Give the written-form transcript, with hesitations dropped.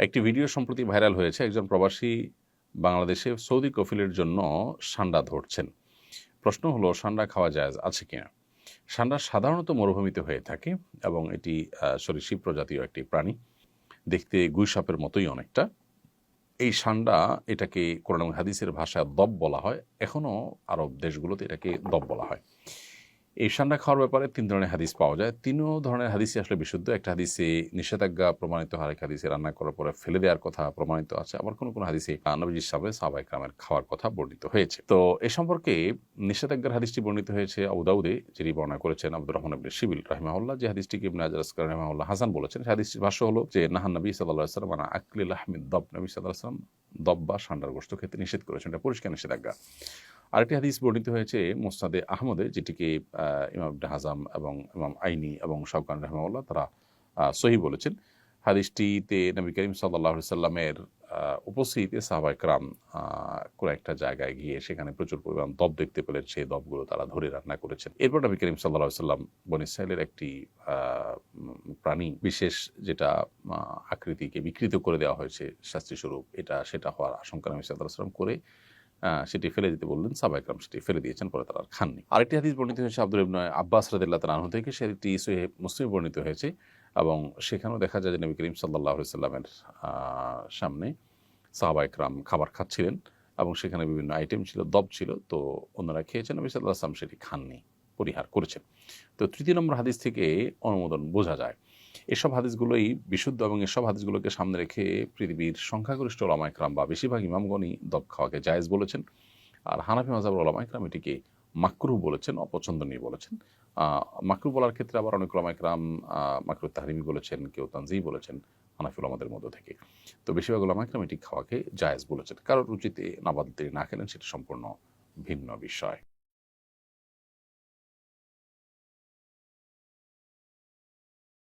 একটি ভিডিও সম্প্রতি ভাইরাল হয়েছে। একজন প্রবাসী বাংলাদেশে সৌদি কফিলের জন্য সান্ডা ধরছেন। প্রশ্ন হলো, সান্ডা খাওয়া জায়েজ আছে কিনা? সান্ডা সাধারণত মরুভূমিতে হয়ে থাকে এবং এটি সরীসৃপ প্রজাতীয় একটি প্রাণী, দেখতে গুইসাপের মতোই অনেকটা। এই সান্ডা, এটাকে কোরআন এবং হাদিসের ভাষায় দব বলা হয়। এখনও আরব দেশগুলোতে এটাকে দব বলা হয়। এই সান্ডা খাওয়ার ব্যাপারে ৩ ধরনের হাদিস পাওয়া যায়। ৩ ধরনের হাদিসই আসলে বিশুদ্ধ। একটা হাদিসে নিষেধাজ্ঞা প্রমাণিত হয়, আরেক হাদিসে রান্না করার পরে ফেলে দেওয়ার কথা প্রমাণিত আছে। আবার কোনো হাদিসে নবীজির সামনে সাহাবায়ে কেরামের খাওয়ার কথা বর্ণিত হয়েছে। তো এ সম্পর্কে নিষেধাজ্ঞার হাদিসটি বর্ণিত হয়েছে আবু দাউদে, যিনি বর্ণনা করেছেন আব্দুর রহমান ইবনে শিবিল রাহিমাহুল্লাহ, যে হাদিসটিকে ইবনে হাজার আসকালানি রাহিমাহুল্লাহ হাসান বলেছেন। সেই হাদিসটির ভাষ্য হলো যে, নাহান নবী সাল্লাল্লাহু আলাইহি ওয়াসাল্লাম আন আকলি লাহমিদ দব, নবী সাল্লাল্লাহু আলাইহি ওয়াসাল্লাম দব বা সান্ডার গোশত খেতে নিষেধ করেছেন। এটা পরিষ্কার নিষেধাজ্ঞা। আরেকটি হাদিস বর্ণিত হয়েছে মুসনাদে আহমদে, যেটিকে ইমাম ইবনে হাজাম এবং ইমাম আইনি এবং শাওকানি রাহিমাহুল্লাহ তারা সহিহ বলেছেন। হাদিসটিতে নবী করিম সাল্লাল্লাহু আলাইহি সাল্লামের উপস্থিতিতে সাহাবায়ে কেরাম কোনো একটা জায়গায় গিয়ে সেখানে প্রচুর পরিমাণ দব দেখতে পেলেন। সেই দবগুলো তারা ধরে রান্না করেছেন। এরপর নবী করিম সাল্লাল্লাহু আলাইহি সাল্লাম বনী ইসরাঈলের একটি প্রাণী বিশেষ, যেটা আকৃতিকে বিকৃত করে দেওয়া হয়েছে শাস্তিস্বরূপ, সেটা হওয়ার আশঙ্কা নবী সাল্লাল্লাহু আলাইহি সাল্লাম করে সেটি ফেলে দিতে বললেন। সাহাবায়ে কেরাম সেটি ফেলে দিয়েছেন, পরে তারা আর খাননি। আরেকটি হাদিস বর্ণিত হয়েছে আব্দুল্লাহ ইবনে আব্বাস রাদিয়াল্লাহু তাআলা আনহু থেকে, সেটি সহিহ মুসলিমে বর্ণিত হয়েছে এবং সেখানেও দেখা যায় যে নবী করিম সাল্লাল্লাহু আলাইহি সাল্লামের সামনে সাহাবায়ে কেরাম খাবার খাচ্ছিলেন এবং সেখানে বিভিন্ন আইটেম ছিল, দব ছিল। তো অন্যরা খেয়েছেন, নবী সাল্লাল্লাহু আলাইহি ওয়াসাল্লাম সেটি খাননি, পরিহার করেছেন। তো ৩য় নম্বর হাদিস থেকে অনুমোদন বোঝা যায়। এসব হাদিসগুলোই বিশুদ্ধ এবং এসব হাদিসগুলোকে সামনে রেখে পৃথিবীর সংখ্যাগরিষ্ঠ ওলামা ইকরাম বা বেশিরভাগ ইমামগণই দব খাওয়াকে জায়েজ বলেছেন। আর হানাফি মাযহাবের ওলামা ইকরাম এটিকে মাকরুহ বলেছেন, অপছন্দনীয় বলেছেন। মাকরুহ বলার ক্ষেত্রে আবার অনেক ওলামা ইকরাম মাকরুহ তাহরিমি বলেছেন, কেউ তানজিহ বলেছেন হানাফি ওলামাদের মধ্য থেকে। তো বেশিরভাগ ওলামা ইকরাম এটি খাওয়াকে জায়েজ বলেছেন। কারোর রুচিতে নাবাদ তিনি না খেলেন, সেটা সম্পূর্ণ ভিন্ন বিষয়।